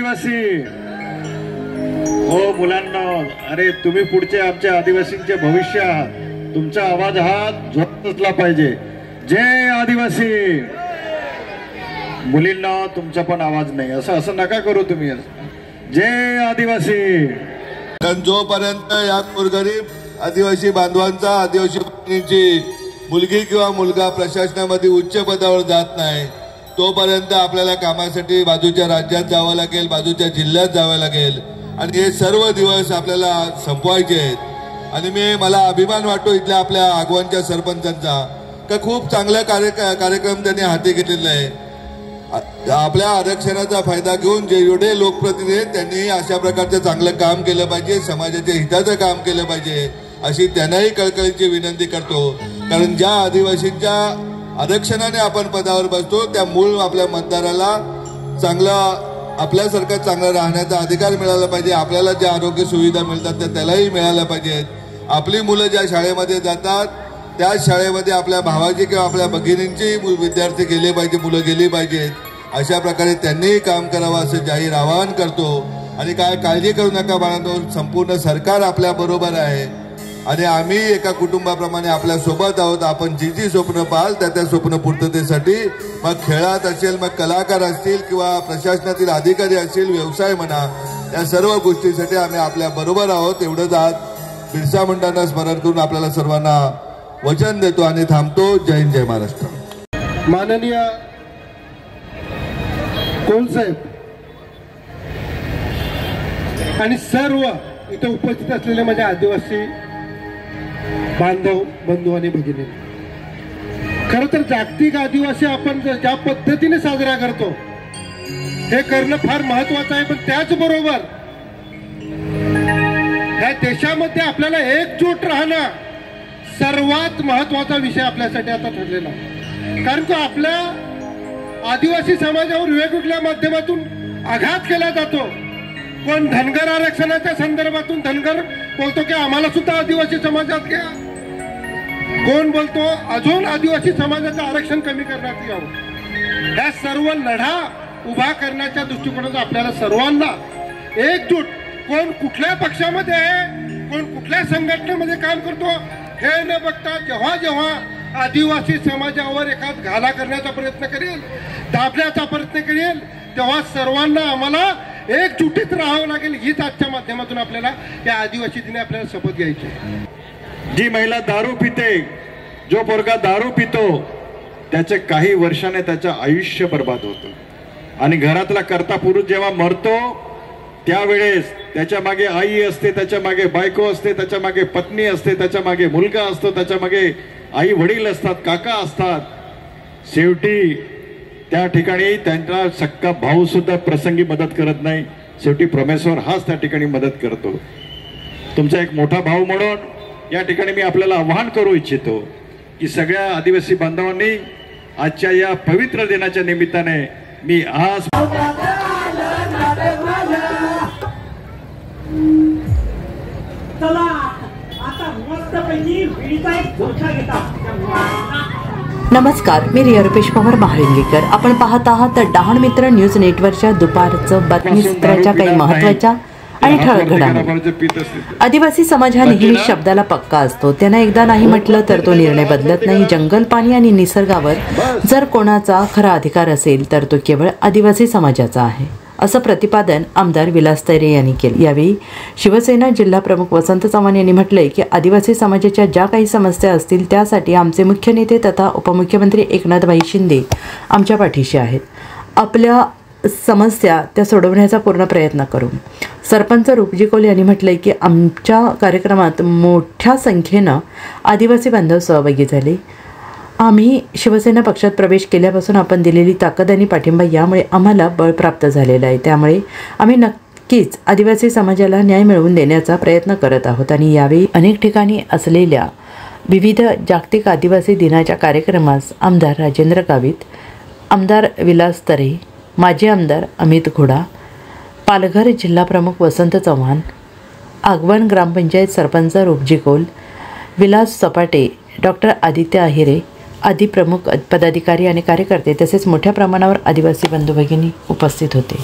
आदिवासी हो मुलांना, अरे तुम्ही पुढचे आमच्या आदिवासींचे भविष्य आहात. तुमचा आवाज हा जोरात असला पाहिजे. जय आदिवासी. मुलींना तुमचा पण आवाज नाही, असं नका करू तुम्ही. जय आदिवासी. कारण जोपर्यंत या गोरगरीब आदिवासी बांधवांचा, आदिवासी बहिणींची मुलगी किंवा मुलगा प्रशासनामध्ये उच्च पदावर जात नाही, तोपर्यंत आपल्याला कामासाठी बाजूच्या राज्यात जावं लागेल, बाजूच्या जिल्ह्यात जावं लागेल. आणि हे सर्व दिवस आपल्याला संपवायचे आहेत. आणि मला अभिमान वाटतो इथल्या आपल्या आगवणच्या सरपंचांचा, का खूप चांगला कार्यक्रम त्यांनी हाती घेतलेला आहे. आपल्या आरक्षणाचा फायदा घेऊन जेवढे लोकप्रतिनिधी आहेत त्यांनी अशा प्रकारचं चांगलं काम केलं पाहिजे, समाजाच्या हिताचं काम केलं पाहिजे, अशी त्यांनाही कळकळीची विनंती करतो. कारण ज्या आदिवासींच्या आरक्षणाने आपण पदावर बसतो त्या मूळ आपल्या मतदाराला चांगला, आपल्यासारखा चांगला राहण्याचा अधिकार मिळाला पाहिजे. आपल्याला ज्या आरोग्य सुविधा मिळतात त्या त्यालाही मिळाल्या पाहिजेत. आपली मुलं ज्या शाळेमध्ये जातात त्या शाळेमध्ये आपल्या भावाची किंवा आपल्या भगिनींची विद्यार्थी गेले पाहिजे, मुलं गेली पाहिजेत. अशा प्रकारे त्यांनीही काम करावं असं जाहीर आवाहन करतो. आणि काय काळजी करू नका बाळांनो, संपूर्ण सरकार आपल्या बरोबर आहे आणि आम्ही एका कुटुंबाप्रमाणे आपल्या सोबत आहोत. आपण जी स्वप्न पाहाल त्या स्वप्न पूर्ततेसाठी, मग खेळात असेल, मग कलाकार असतील किंवा प्रशासनातील अधिकारी असतील, व्यवसाय म्हणा, या सर्व गोष्टीसाठी आम्ही आपल्या बरोबर आहोत. एवढंच आज बिरसा मुंडांना स्मरण करून आपल्याला सर्वांना वचन देतो आणि थांबतो. जय हिंद, जय महाराष्ट्र. माननीय कोलसाहेब आणि सर्व इथे उपस्थित असलेले माझे आदिवासी बांधव, बंधू आणि भगिनी, खरं तर जागतिक आदिवासी आपण ज्या पद्धतीने साजरा करतो हे करणं फार महत्वाचं आहे. पण त्याचबरोबर या देशामध्ये आपल्याला एकजूट राहणं सर्वात महत्वाचा विषय आपल्यासाठी आता ठरलेला आहे. कारण की आपल्या आदिवासी समाजावर वेगवेगळ्या माध्यमातून आघात केला जातो. कोण धनगर आरक्षणाच्या संदर्भातून धनगर बोलतो की आम्हाला सुद्धा आदिवासी समाजात घ्या, कोण बोलतो अजून आदिवासी समाजाचं आरक्षण कमी करण्यात यावं. या सर्व लढा उभा करण्याच्या दृष्टिकोनातून आपल्याला सर्वांना एकजूट, कोण कुठल्या पक्षामध्ये आहे, कोण कुठल्या संघटनेमध्ये काम करतो हे न बघता जेव्हा जेव्हा आदिवासी समाजावर एखाद घाला करण्याचा प्रयत्न करेल, दाबण्याचा प्रयत्न करेल, तेव्हा सर्वांना आम्हाला एकजुटीत राहावं लागेल. हीच आजच्या माध्यमातून आपल्याला या आदिवासी दिनी आपल्याला शपथ घ्यायची. जी महिला दारू पिते, जो पोरगा दारू पितो, त्याचे काही वर्षाने त्याचं आयुष्य बर्बाद होतं. आणि घरातला कर्ता पुरुष जेव्हा मरतो त्यावेळेस त्याच्या मागे आई असते, त्याच्या मागे बायको असते, त्याच्या मागे पत्नी असते, त्याच्या मागे मुलगा असतो, त्याच्या मागे आई वडील असतात, काका असतात. शेवटी त्या ठिकाणी त्यांचा सक्का भाऊ सुद्धा प्रसंगी मदत करत नाही. शेवटी परमेश्वर हाच त्या ठिकाणी मदत करतो. तुमचा एक मोठा भाऊ म्हणून या ठिकाणी मी आपल्याला आवाहन करू इच्छितो की सगळ्या आदिवासी बांधवांनी आजच्या या पवित्र दिनाच्या निमित्ताने मी आज नमस्कार, मी रिया रुपेश पवार महालिंगेकर. आपण पाहत आहात डहाण मित्र न्यूज नेटवर्कच्या दुपारचं बातमीपत्राच्या काही महत्त्वाच्या आणि ठळक घडामोडी. आदिवासी समाज हा नेहमी शब्दाला पक्का असतो. त्यांना एकदा नाही म्हटलं तर तो निर्णय बदलत नाही. जंगल, पाणी आणि निसर्गावर जर कोणाचा खरा अधिकार असेल तर तो केवळ आदिवासी समाजाचा आहे, असं प्रतिपादन आमदार विलास तैरे यांनी केले. यावेळी शिवसेना जिल्हा प्रमुख वसंत चव्हाण यांनी म्हटलंय की आदिवासी समाजाच्या ज्या काही समस्या असतील त्यासाठी आमचे मुख्य नेते तथा उपमुख्यमंत्री एकनाथभाई शिंदे आमच्या पाठीशी आहेत. आपल्या समस्या त्या सोडवण्याचा पूर्ण प्रयत्न करू. सरपंच रूपजी कोल यांनी म्हटलंय की आमच्या कार्यक्रमात मोठ्या संख्येनं आदिवासी बांधव सहभागी झाले. आम्ही शिवसेना पक्षात प्रवेश केल्यापासून आपण दिलेली ताकद आणि पाठिंबा यामुळे आम्हाला बळ प्राप्त झालेलं आहे. त्यामुळे आम्ही नक्कीच आदिवासी समाजाला न्याय मिळवून देण्याचा प्रयत्न करत आहोत. आणि यावेळी अनेक ठिकाणी असलेल्या विविध जागतिक आदिवासी दिनाच्या कार्यक्रमास आमदार राजेंद्र गावित, आमदार विलास तरे, माजी आमदार अमित घोडा, पालघर जिल्हा प्रमुख वसंत चव्हाण, आगवण ग्रामपंचायत सरपंच रूपजी कोल, विलास सपाटे, डॉक्टर आदित्य आहिरे आदी प्रमुख पदाधिकारी आणि कार्यकर्ते तसेच मोठ्या प्रमाणावर आदिवासी बंधू भगिनी उपस्थित होते.